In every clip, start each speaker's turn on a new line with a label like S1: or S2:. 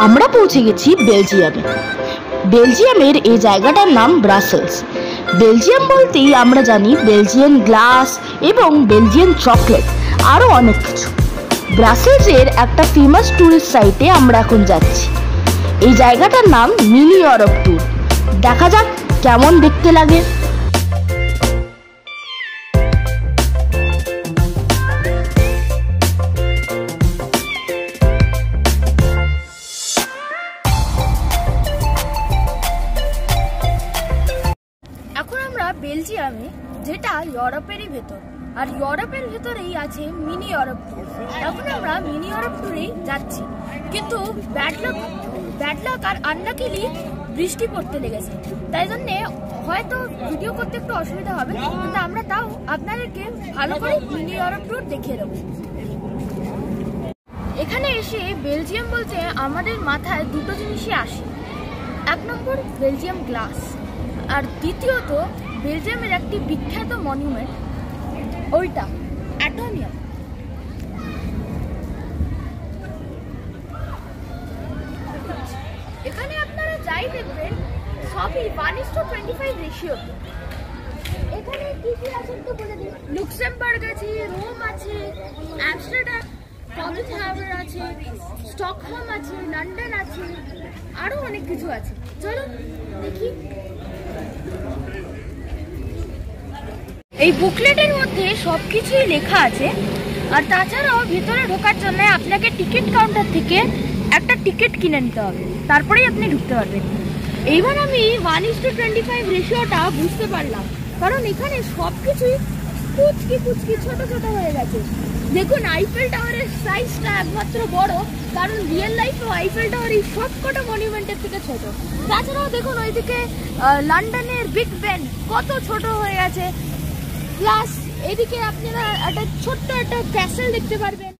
S1: আমরা পৌঁছে গেছি বেলজিয়ামে। বেলজিয়ামের এই জায়গাটার নাম ব্রাসেলস। বেলজিয়াম বলতেই আমরা জানি বেলজিয়ান গ্লাস এবং বেলজিয়ান চকলেট, আরও অনেক কিছু। ব্রাসেলসের একটা ফেমাস ট্যুরিস্ট সাইটে আমরা এখন যাচ্ছি। এই জায়গাটার নাম মিনি ইউরোপ ট্যুর। দেখা যাক কেমন দেখতে লাগে।
S2: এখন আমরা বেলজিয়ামে, যেটা ইউরোপেরই ভেতর, আর ইউরোপের ভেতরেই আছে মিনি ইউরোপ ট্যুর। এখন আমরা মিনি ইউরোপ ট্যুরেই যাচ্ছি, কিন্তু ব্যাড লাক আর আনলাকিলি বৃষ্টি পড়তে লেগেছে, তাই জন্যে হয়তো ভিডিও করতে একটু অসুবিধা হবে, কিন্তু আমরা তাও আপনাদেরকে ভালো করে মিনি ইউরোপ ট্যুর দেখিয়ে দেবো। এখানে এসে বেলজিয়াম বলতে আমাদের মাথায় দুটো জিনিসই আসে। এক নম্বর বেলজিয়াম গ্লাস, আর দ্বিতীয়ত বেলজিয়ামের একটি বিখ্যাত মনুমেন্ট, ওইটা অ্যাটোমিয়াম। এখানে আপনারা যাই দেখবেন সবই 1:25 রেশিও। এখানে কি কি আছে একটু বলে দিন। লুক্সেমবার্গ আছে, রোম আছে, আমস্টারডাম, কপেনহেগেন আছে, স্টকহোম আছে, লন্ডন আছে, আরো অনেক কিছু আছে। চলো দেখি। এই বুকলেটের মধ্যে সবকিছুই লেখা আছে, আর তাছাড়াও ভিতরে ঢোকার জন্য আপনাকে টিকিট কাউন্টার থেকে একটা টিকিট কিনে নিতে হবে, তারপরেই আপনি ঢুকতে পারবেন। এইবার আমি 1:25 রেশিওটা বুঝতে পারলাম, কারণ এখানে সবকিছুই পুচকি পুচকি ছোট ছোট হয়ে গেছে। দেখুন আইফেল টাওয়ারের সাইজটা একমাত্র বড়, কারণ রিয়েল লাইফেও আইফেল টাওয়ার এই সবকটা মনিউমেন্টের থেকে ছোট। তাছাড়াও দেখুন ওইদিকে লন্ডনের বিগ বেন কত ছোট হয়ে গেছে, প্লাস এদিকে আপনারা একটা ছোট্ট একটা ক্যাসেল দেখতে পারবেন।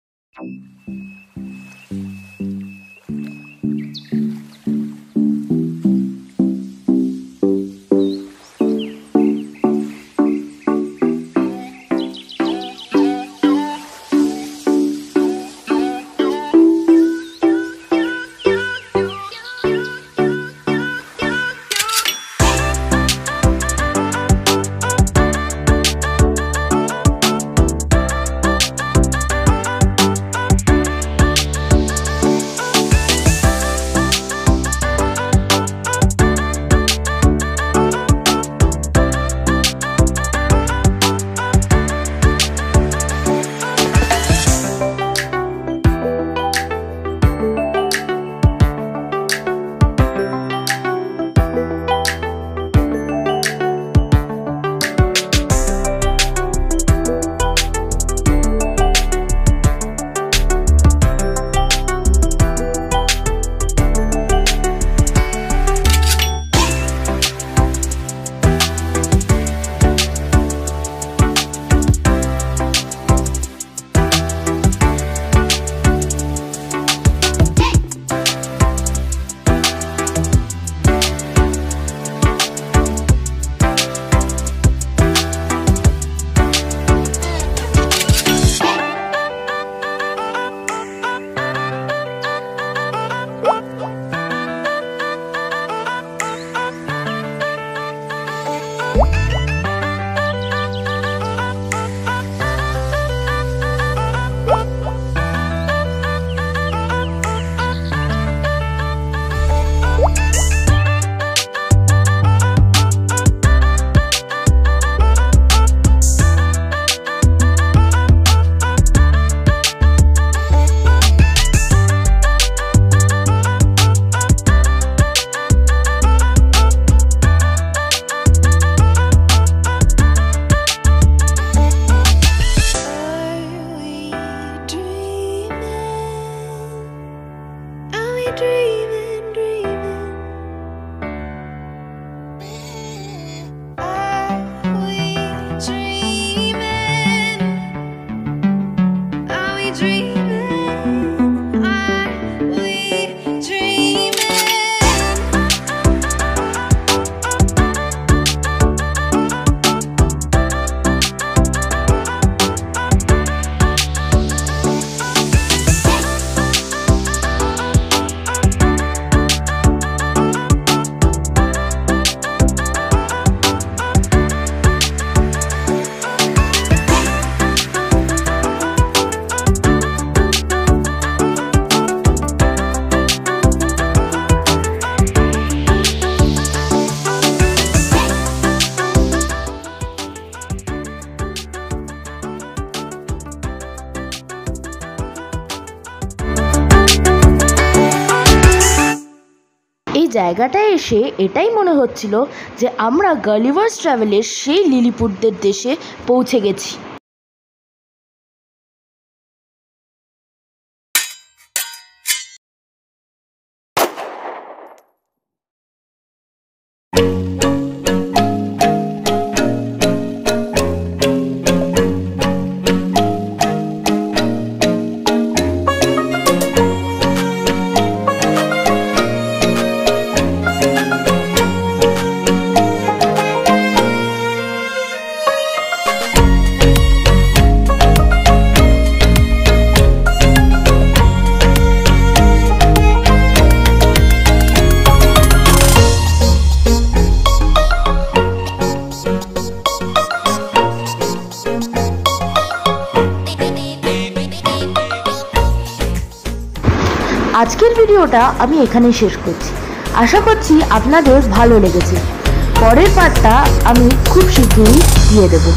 S1: জায়গাটায় এসে এটাই মনে হচ্ছিল যে আমরা গালিভার্স ট্রাভেলের সেই লিলিপুটদের দেশে পৌঁছে গেছি। আজকের ভিডিওটা আমি এখানেই শেষ করছি। আশা করছি আপনাদের ভালো লেগেছে। পরের পার্টটা আমি খুব শীঘ্রই দিয়ে দেবো।